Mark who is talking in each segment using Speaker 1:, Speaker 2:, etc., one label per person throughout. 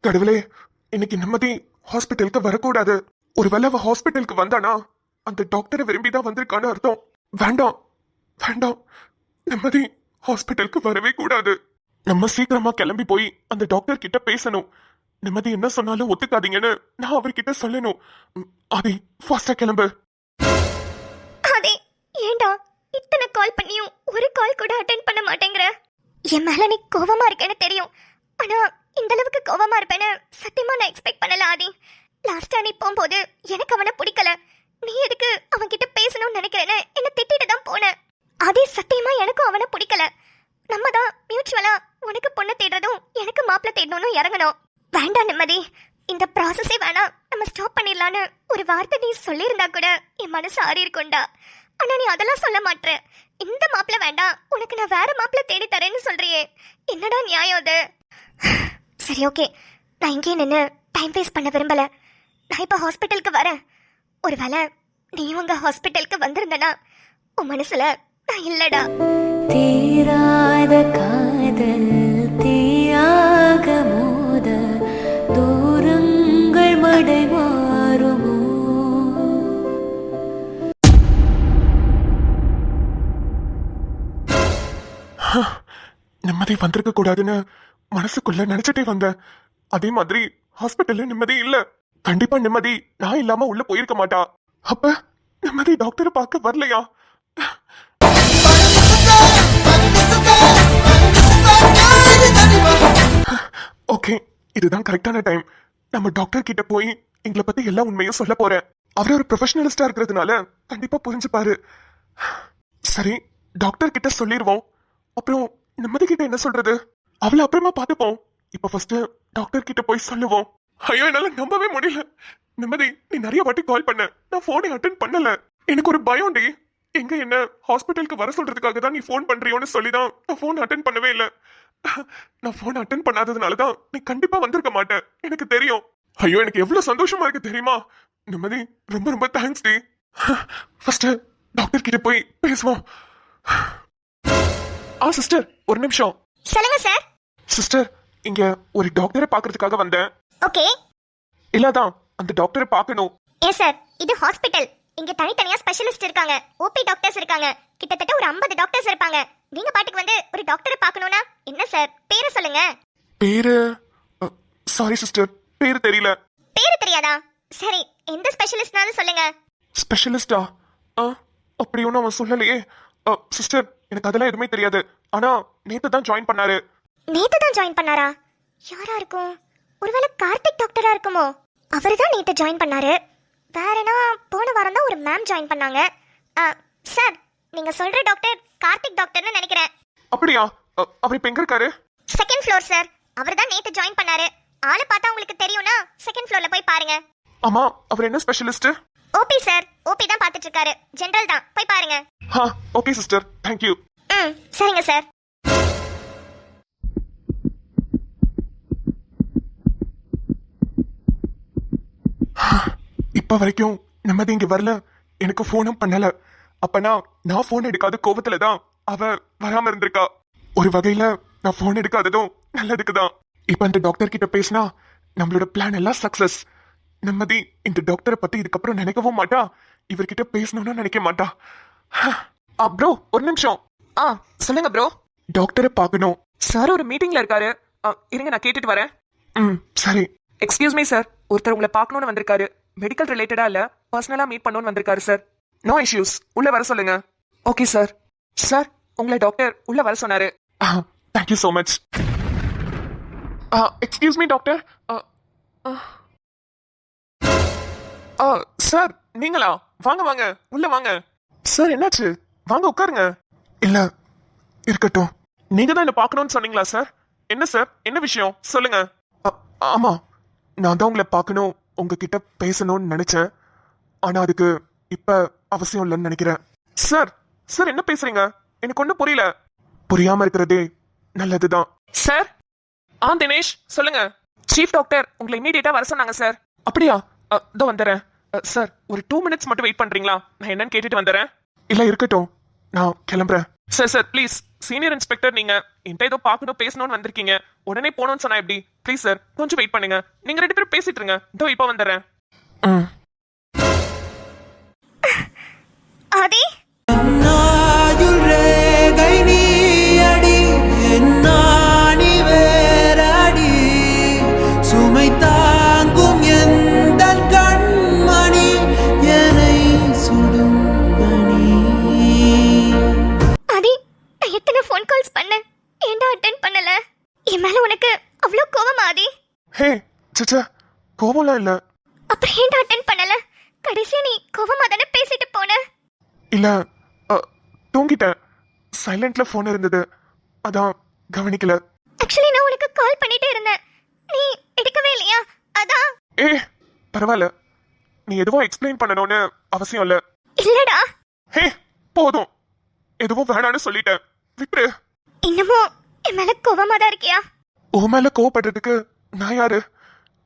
Speaker 1: கடவுளே, இன்னைக்கு நிம்மதி ஹாஸ்பிட்டலுக்கு வரக்கூடாது. ஒருவேளை அவ ஹாஸ்பிட்டலுக்கு வந்தானா அந்த டாக்டரை விரும்பிதான் வந்திருக்கான்னு அர்த்தம். வேண்டாம் வேண்டாம், நிம்மதி ஹாஸ்பிட்டலுக்கு வரவே கூடாது. நம்ம சீக்கிரமா கிளம்பி போய் அந்த டாக்டர் கிட்ட பேசணும். நிம்மதி என்ன சொன்னாலும் ஒத்துக்காதீங்கன்னு நான் அவர்கிட்ட சொல்லணும். ஆதி, ஃபாஸ்டா கிளம்பு.
Speaker 2: ஆதி, ஏண்டா இத்தனை கால் பண்ணியும் ஒரு கால் கூட அட்டென்ட் பண்ண மாட்டேங்கிற? என் மேல நீ கோவமா இருக்கேன்னு தெரியும், ஆனா இந்த அளவுக்கு கோவமா இருப்பேன்னு சத்தியமா நான் எக்ஸ்பெக்ட் பண்ணல ஆதி. லாஸ்டா நீ போகும்போது எனக்கு அவனை பிடிக்கல. நீ எதுக்கு அவன் கிட்ட பேசணும்னு நினைக்கிறேன்னு என்ன திட்டிட்டு தான் போன. ஆதி, சத்தியமா எனக்கும் அவனை பிடிக்கல. நம்ம தான் மியூச்சுவலா உனக்கு பொண்ணு தேடுறதும் எனக்கு மாப்பிள்ள தேடணும்னு இறங்கணும். வேண்டாம் நிம்மதி, இந்த ப்ராசஸே வேணாம், நம்ம ஸ்டாப் பண்ணிடலான்னு ஒரு வார்த்தை நீ சொல்லியிருந்தா கூட என் மனசு ஆறி இருக்கும்டா. ஆனா நீ அதெல்லாம் சொல்ல மாட்டே. இந்த மாப்பிள்ள வேண்டாம், உனக்கு நான் வேற மாப்பிள்ள தேடி தரேன்னு சொல்றியே, என்னடா நியாயம் அது? சரி, ஓகே, நான் இங்கே நின்று டைம் வேஸ்ட் பண்ண விரும்பல. நான் இப்போ ஹாஸ்பிட்டலுக்கு வரேன். ஒருவேளை நீ உங்க ஹாஸ்பிட்டலுக்கு வந்திருந்தனா உன் மனசுல நான் இல்லடா.
Speaker 3: தீராத காதல் தீயாக மோத தூரங்கள் மடை மாறுமோ?
Speaker 1: நிம்மதி வந்திருக்க கூடாதுன்னு மனசுக்குள்ள நினைச்சிட்டே வந்த. அதே மாதிரி ஹாஸ்பிட்டல்ல நிம்மதி இல்ல. கண்டிப்பா நிம்மதி நான் இல்லாம உள்ள போயிருக்க மாட்டா. அப்ப நிம்மதி டாக்டரை பார்க்க வரலையா? ஓகே, இதுதான் கரெக்டான டைம். நம்ம டாக்டர் கிட்ட போய் எங்களை பத்தி எல்லா உண்மையும் சொல்ல போறேன். அவர் ஒரு ப்ரொஃபஷனலிஸ்டா இருக்கிறதுனால கண்டிப்பா புரிஞ்சுப்பாரு. சரி, டாக்டர் கிட்ட சொல்லிடுவோம். அப்புறம் நிம்மதி கிட்ட என்ன சொல்றது? அவளை அப்புறமா பார்த்துப்போம். இப்ப ஃபர்ஸ்ட் டாக்டர் கிட்ட போய் சொல்லுவோம். ஐயோ, என்னால நம்பவே முடியல. நிம்மதி, நீ நிறைய வாட்டி கால் பண்ண, நான் போனை அட்டென்ட் பண்ணல. எனக்கு ஒரு பயம் டி. எங்க என்ன ஹாஸ்பிட்டலுக்கு வர சொல்றதுக்காக தான் நீ போன் பண்றியோன்னு சொல்லிதான் நான் போன் அட்டென்ட் பண்ணவே இல்லை. நான் போன் அட்டென்ட் பண்ணாததுனாலதான் நீ கண்டிப்பா வந்திருக்க மாட்டேன், எனக்கு தெரியும். ஐயோ, எனக்கு எவ்வளவு சந்தோஷமா இருக்கு தெரியுமா? நிம்மதி, ரொம்ப ரொம்ப தேங்க்ஸ் டி. ஃபர்ஸ்ட் டாக்டர் கிட்ட போய் பேசுவோம். சிஸ்டர், ஒரு நிமிஷம்.
Speaker 2: சொல்லுங்க சார்.
Speaker 1: சிஸ்டர், இங்க ஒரு டாக்டரை பாக்குறதுக்காக வந்தேன்.
Speaker 2: ஓகே.
Speaker 1: இல்லதான், அந்த டாக்டரை பார்க்கணும்.
Speaker 2: ஏன் சார், இது ஹாஸ்பிட்டல். இங்க தனித்தனியா ஸ்பெஷலிஸ்ட் இருக்காங்க, ஓபி டாக்டர்ஸ் இருக்காங்க. கிட்டத்தட்ட ஒரு 50 டாக்டர்ஸ் இருப்பாங்க. நீங்க பாட்டுக்கு வந்து ஒரு டாக்டரை பார்க்கணும்னா என்ன சார்? பேரை சொல்லுங்க.
Speaker 1: பேரு? சாரி சிஸ்டர், பேரு தெரியல.
Speaker 2: பேரு தெரியாதா? சரி, எந்த ஸ்பெஷலிஸ்ட்னாலும் சொல்லுங்க.
Speaker 1: ஸ்பெஷலிஸ்டா? அப்படி ஒன்றும் அவன் சொல்லலையே. சிஸ்டர், எனக்கு அதெல்லாம் எதுவுமே தெரியாது. ஆனா நேத்து தான் ஜாயின் பண்ணாரு.
Speaker 2: நேத்து தான் ஜாயின் பண்ணாரா? யாரா இருக்கும்? ஒருவேளை கார்த்திக் டாக்டரா இருக்குமோ? அவரு தான் நேத்து ஜாயின் பண்ணாரு. வேறனா போன வாரம் தான் ஒரு மேம் ஜாயின் பண்ணாங்க. சார், நீங்க சொல்ற டாக்டர் கார்த்திக் டாக்டர்னு நினைக்கிறேன்.
Speaker 1: அப்படியா? அவர் இப்ப எங்க இருக்காரு?
Speaker 2: Second floor sir. அவர் தான் நேத்து ஜாயின் பண்ணாரு. ஆளை பார்த்தா உங்களுக்கு தெரியும்னா செகண்ட் ஃப்ளோர்ல போய் பாருங்க.
Speaker 1: ஆமா, அவர் என்ன ஸ்பெஷலிஸ்ட்?
Speaker 2: OP sir. ஓபி தான் பார்த்துட்டு இருக்காரு. ஜெனரல் தான், போய் பாருங்க.
Speaker 1: Okay sister, thank you.
Speaker 2: சரிங்க சார்.
Speaker 1: இப்ப வரைக்கும் நிம்மதி இங்க வரல, எனக்கு போனும் பண்ணல. அப்பனா நான் போன் எடுக்காத கோபத்துல தான் அவ வராம இருந்திருக்கா. ஒரு வகையில நான் போன் எடுக்காததும் நல்லதுக்குதான். இப்ப அந்த டாக்டர் கிட்ட பேசினா நம்மளோட பிளான் எல்லாம் சக்சஸ். நிம்மதி இந்த டாக்டரை பத்தி இதுக்கப்புறம் நினைக்கவும் மாட்டா, இவர்கிட்ட பேசணும்னு நினைக்க மாட்டா. ப்ரோ, ஒரு நிமிஷம்.
Speaker 4: சொல்லுங்க ப்ரோ.
Speaker 1: டாக்டரை பார்க்கணும்.
Speaker 4: சார் ஒரு மீட்டிங்ல இருக்காரு. இருங்க, நான் கேட்டுட்டு வரேன்.
Speaker 1: சரி.
Speaker 4: எக்ஸ்கியூஸ் மீ சார், ஒருத்தர் உங்களை பார்க்கணும்னு வந்திருக்காரு. மெடிக்கல் ரிலேட்டடா இல்ல, பர்சனலா மீட் பண்ணணும்னு வந்திருக்காரு சார்.
Speaker 1: நோ இஷ்யூஸ், உள்ள வர சொல்லுங்க.
Speaker 4: Okay sir. சார், உங்களை டாக்டர் உள்ள வர சொன்னாரு.
Speaker 1: Thank you so much. Excuse me doctor. Sir, நீங்களா? வாங்க வாங்க, உள்ள வாங்க. சார், என்னாச்சு? வாங்க உட்காருங்க. இல்ல, இருக்கட்டும். நீங்க தான் என்ன பார்க்கணும்னு சொன்னீங்களா சார்? என்ன சார், என்ன விஷயம் சொல்லுங்க. ஆமா, நான் தான் உங்களை பார்க்கணும், உங்ககிட்ட பேசணும்னு நினைச்சேன். ஆனா அதுக்கு இப்ப அவசியம் இல்லைன்னு நினைக்கிறேன். சார், சார் என்ன பேசுறீங்க? எனக்கு ஒன்றும் புரியல. புரியாம இருக்கிறதே நல்லதுதான்.
Speaker 4: சார், தினேஷ் சொல்லுங்க. சீஃப் டாக்டர் உங்களை இமீடியட்டா வர சொன்னாங்க சார்.
Speaker 1: அப்படியா?
Speaker 4: இதோ வந்துடுறேன். சார், ஒரு 2 minutes மட்டும் வெயிட் பண்றீங்களா? நான் என்னன்னு கேட்டுட்டு வந்துடுறேன்.
Speaker 1: இல்ல, இருக்கட்டும், நான் கிளம்புறேன்.
Speaker 4: சார் ப்ளீஸ் சீனியர் இன்ஸ்பெக்டர் நீங்க என்கிட்ட ஏதோ பார்க்கணும் பேசணும்னு வந்திருக்கீங்க. உடனே போகணும்னு சொன்னா எப்படி? ப்ளீஸ் சார் கொஞ்சம் வெயிட் பண்ணுங்க. நீங்க 2 பேரும் பேசிட்டு இருங்க. இதோ இப்போ வந்துடுறேன்.
Speaker 2: ஆதி
Speaker 5: நாயுள் ரேகை நீயடி என்னானி வேரடி சுமை தாங்கும் எந்தன் கண்மணி என்னை சுடும் பணி.
Speaker 2: ஆதி நான் எத்தனை ஃபோன் கால்ஸ் பண்ணேன், ஏன்டா அட்டென்ட் பண்ணல? என் மேல உனக்கு அவ்வளோ கோவமா ஆதி?
Speaker 1: ஹே சச்சா, கோவம்லாம் இல்ல.
Speaker 2: அப்புறம் ஏன்டா அட்டென்ட் பண்ணல? கடைசியா நீ கோவமா தானே பேசிட்டு போன.
Speaker 1: இல்ல, தூங்கிட்டேன். சைலண்ட்ல போன் இருந்தது, அதான் கவனிக்கல.
Speaker 2: ஆக்சுவலி நான் உனக்கு கால் பண்ணிட்டே இருந்தேன், நீ எடுக்கவே இல்லையா? அதான்.
Speaker 1: ஏ பரவாயில்ல, நீ எதுவும் எக்ஸ்பிளைன் பண்ணணும்னு அவசியம் இல்ல.
Speaker 2: இல்லடா,
Speaker 1: ஹே போதும், எதுவும் வேணான்னு சொல்லிட்டேன், விட்டுரு.
Speaker 2: இன்னமும் என் மேல கோவமா தான் இருக்கியா?
Speaker 1: உன் மேல கோவப்படுறதுக்கு நான் யாரு?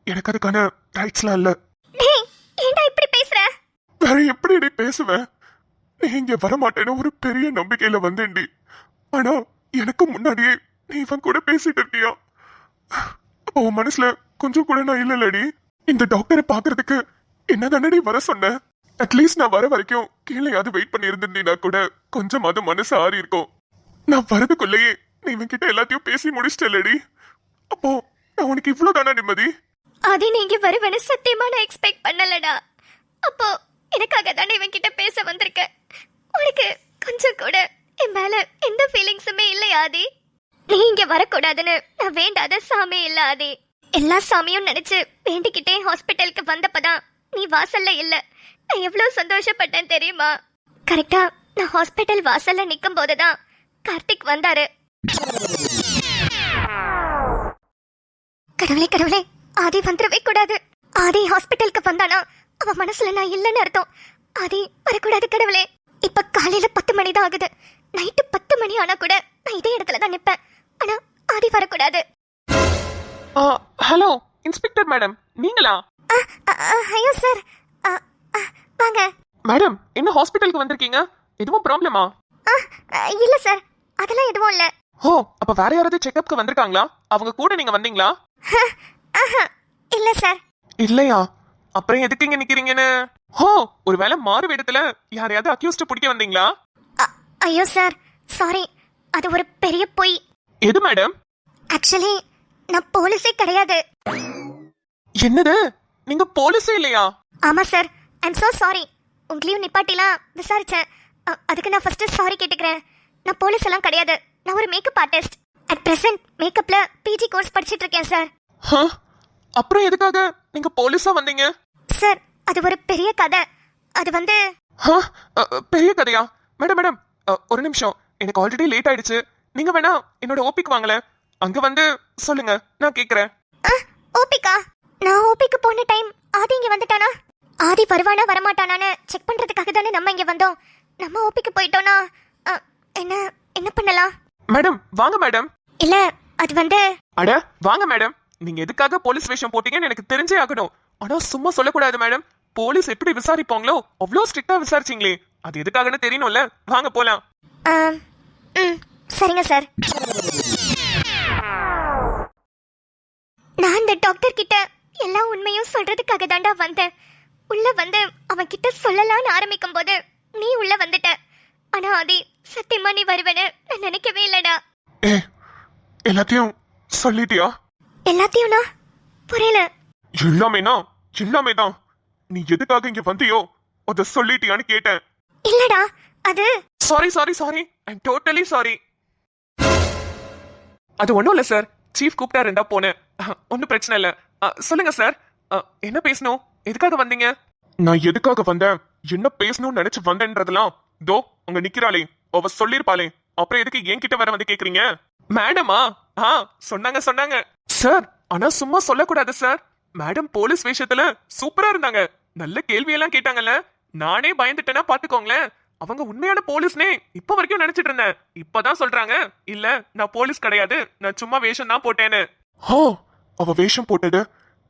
Speaker 1: எனக்கு அதுக்கான ரைட்ஸ்லாம் இல்ல.
Speaker 2: டேய், ஏன்டா இப்படி பேசுற?
Speaker 1: வேற எப்படி நீ பேசுவேன்? நீ இங்க வரமாட்டேன்னு ஒரு பெரிய நம்பிக்கையில வந்தேன்டி. ஆனா எனக்கு முன்னாடியே நீ இவன் கூட பேசிட்டு இருக்கியா? உன் மனசுல கொஞ்சம் கூட நான் இல்லலடி. இந்த டாக்டரை பாக்குறதுக்கு என்ன தானடி வர சொன்ன? அட்லீஸ்ட் நான் வர வரைக்கும் கீழேயாவது வெயிட் பண்ணி இருந்திருந்தீனா கூட கொஞ்சமாவது மனசு ஆறி இருக்கும். நான் வரதுக்குள்ளேயே நீ இவன் கிட்ட எல்லாத்தையும் பேசி முடிச்சிட்டலடி. அப்போ நான் உனக்கு இவ்வளவுதானா நிம்மதி?
Speaker 2: ஆதி, நீங்க வருவேன்னு சத்தியமா நான் எக்ஸ்பெக்ட் பண்ணலடா. அப்போ எனக்காக தானே இவன் கிட்ட பேச வந்திருக்க. உனக்கு கொஞ்சம் கூட என் மேல எந்த ஃபீலிங்ஸுமே இல்லை ஆதி. நீ இங்க வரக்கூடாதுன்னு நான் வேண்டாத சாமி இல்ல ஆதி. எல்லா சாமியும் நினைச்சு வேண்டிக்கிட்டே ஹாஸ்பிட்டலுக்கு வந்தப்பதான் நீ வாசல்ல இல்ல. நான் எவ்வளவு சந்தோஷப்பட்டேன் தெரியுமா? கரெக்டா நான் ஹாஸ்பிட்டல் வாசல்ல நிக்கும் போதுதான் கார்த்திக் வந்தாரு. கடவுளே கடவுளே, ஆதி வந்துடவே கூடாது. ஆதி ஹாஸ்பிட்டலுக்கு வந்தானா அவ மனசுல நான் இல்லைன்னு அர்த்தம். ஆதி வரக்கூடாது கடவுளே. இப்ப காலையில 10 மணி தான் ஆகுது. நைட்டு 10 மணி ஆனா கூட நான் இதே இடத்துல தான் நிப்பேன். ஆனா ஆதி வரக்கூடாது.
Speaker 4: ஹலோ இன்ஸ்பெக்டர் மேடம், நீங்களா?
Speaker 2: ஐயோ சார், வாங்க.
Speaker 4: மேடம், என்ன ஹாஸ்பிட்டலுக்கு வந்திருக்கீங்க? எதுவும் ப்ராப்ளமா?
Speaker 2: இல்ல சார், அதெல்லாம் எதுவும் இல்ல.
Speaker 4: ஓ, அப்ப வேற யாராவது செக்அப்க்கு வந்திருக்காங்களா? அவங்க கூட நீங்க வந்தீங்களா?
Speaker 2: இல்ல சார்.
Speaker 4: இல்லையா? அப்புறம் எதுக்கு இங்க நிக்கிறீங்கன்னு? ஓ, ஒருவேளை மாறு வேடத்துல யாரையாவது அக்யூஸ்ட் பிடிக்க வந்தீங்களா?
Speaker 2: ஐயோ சார், சாரி, அது ஒரு பெரிய பொய்.
Speaker 4: எது மேடம்?
Speaker 2: ஆக்சுவலி நான் போலீஸே கிடையாது.
Speaker 4: என்னது, நீங்க போலீஸே இல்லையா?
Speaker 2: ஆமா சார், ஐம் சோ சாரி. உங்களையும் நிப்பாட்டிலாம் விசாரிச்சேன். அதுக்கு நான் ஃபர்ஸ்ட் சாரி கேட்டுக்கிறேன். நான் போலீஸ் எல்லாம் கிடையாது. நான் ஒரு மேக்கப் ஆர்டிஸ்ட். அட் பிரசன்ட் மேக்கப்ல பிஜி கோர்ஸ் படிச்சிட்டு இருக்கேன் சார்.
Speaker 4: அப்புறம் எதுக்காக நீங்க போலீஸா வந்தீங்க?
Speaker 2: சார், அது ஒரு பெரிய கதை. அது வந்து
Speaker 4: பெரிய கதையா? மேடம் மேடம், ஒரு நிமிஷம், எனக்கு ஆல்ரெடி லேட் ஆயிடுச்சு. நீங்க வேணா என்னோட ஓபிக்கு வாங்கல, அங்க வந்து சொல்லுங்க, நான் கேக்குறேன்.
Speaker 2: ஓபிக்கா? நான் ஓபிக்கு போன டைம் ஆதி இங்க வந்துட்டானா? ஆதி வருவானா வரமாட்டானான்னு செக் பண்றதுக்காக தானே நம்ம இங்க வந்தோம். நம்ம ஓபிக்கு போயிட்டோம்னா என்ன என்ன பண்ணலாம்?
Speaker 4: மேடம் வாங்க மேடம்.
Speaker 2: இல்ல, அது வந்து
Speaker 4: அட வாங்க மேடம். நீங்க எதுக்காக போலீஸ் வேஷம் போட்டீங்கன்னு எனக்கு தெரிஞ்சே ஆகணும். ஆனா சும்மா சொல்லக்கூடாது மேடம். போலீஸ் எப்படி விசாரிப்பாங்களோ அவ்வளோ ஸ்ட்ரிக்டா விசாரிச்சீங்களே, அது எதுக்காகன்னு தெரியணும்ல. வாங்க போலாம்.
Speaker 2: சரிங்க சார். நான் இந்த டாக்டர் கிட்ட எல்லா உண்மையும் சொல்றதுக்காக தாண்டா வந்தேன். உள்ள வந்து அவன் கிட்ட சொல்லலாம்னு ஆரம்பிக்கும் போது நீ உள்ள வந்துட்ட. ஆனா ஆதி, சத்தியமா நீ வருவேன்னு நான் நினைக்கவே இல்லடா.
Speaker 1: ஏ எல்லாத்தையும் சொல்லிட்டியா?
Speaker 2: எல்லாத்தையும்னா புரியல.
Speaker 1: எல்லாமே தான். நீ எதுக்காக இங்க வந்தியோ அத சொல்லிட்டியான்னு கேட்டேன்.
Speaker 2: இல்லடா, அது
Speaker 4: சாரி, ஐம் டோட்டலி சாரி. அது ஒண்ணும் இல்ல சார், சீஃப் கூப்பிட்டா இருந்தா போனேன். ஒன்னும் பிரச்சனை இல்ல. சொல்லுங்க சார், என்ன பேசணும்? எதுக்காக வந்தீங்க?
Speaker 1: நான் எதுக்காக வந்தேன், என்ன பேசணும்னு நினைச்சு வந்தேன்றதெல்லாம் தோ அங்க நிக்கிறாளே அவ சொல்லிருப்பாளே. அப்புறம் எதுக்கு என்கிட்ட வர வந்து கேக்குறீங்க?
Speaker 4: மேடமா? சொன்னாங்க சார். ஆனா சும்மா சொல்லக்கூடாது சார். மேடம் போலீஸ் வேஷத்துல சூப்பரா இருந்தாங்க. நல்ல கேள்வி எல்லாம் கேட்டாங்கல்ல. நானே பயந்துட்டேன்னா பாத்துக்கோங்களேன். அவங்க உண்மையான போலீஸ்னே இப்ப வரைக்கும் நினைச்சிட்டு இருந்தேன். இப்பதான் சொல்றாங்க இல்ல நான் போலீஸ் கிடையாது, நான் சும்மா வேஷம் தான் போட்டேன்னு.
Speaker 1: அவ வேஷம் போட்டது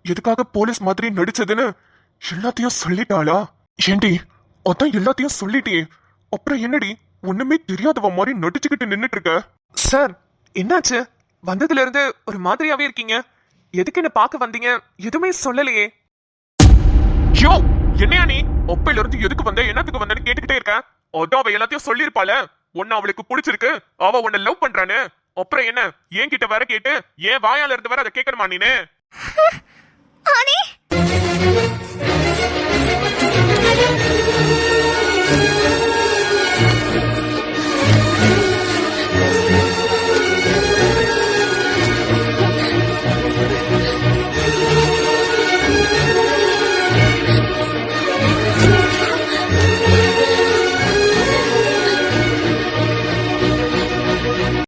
Speaker 1: எதுக்காக போலீஸ் மாதிரி நடிச்சதுன்னு எல்லாத்தையும் சொல்லிட்டாளா? ஏண்டி அதான் எல்லாத்தையும் சொல்லிட்டியே, அப்புறம் என்னடி ஒண்ணுமே தெரியாதவ மாதிரி நடிச்சுக்கிட்டு நின்னுட்டு இருக்க?
Speaker 4: சார் என்னாச்சு? வந்ததுல இருந்து ஒரு மாதிரியாவே இருக்கீங்க. எதுக்கு என்ன பார்க்க வந்தீங்க? எதுவுமே சொல்லலையே.
Speaker 1: யோ, என்னையா நீ ஒப்பையில இருந்து எதுக்கு வந்த, என்னத்துக்கு வந்தேன்னு கேட்டுக்கிட்டே இருக்க? அதான் அவ எல்லாத்தையும் சொல்லிருப்பாள. உன்னை அவளுக்கு பிடிச்சிருக்கு, அவ உன்னை லவ் பண்றான்னு. அப்புறம் என்ன, என்கிட்ட வேற கேட்டு ஏன் வாயால இருந்து வேற அதை கேட்கணுமா நீனு?
Speaker 2: ஆனி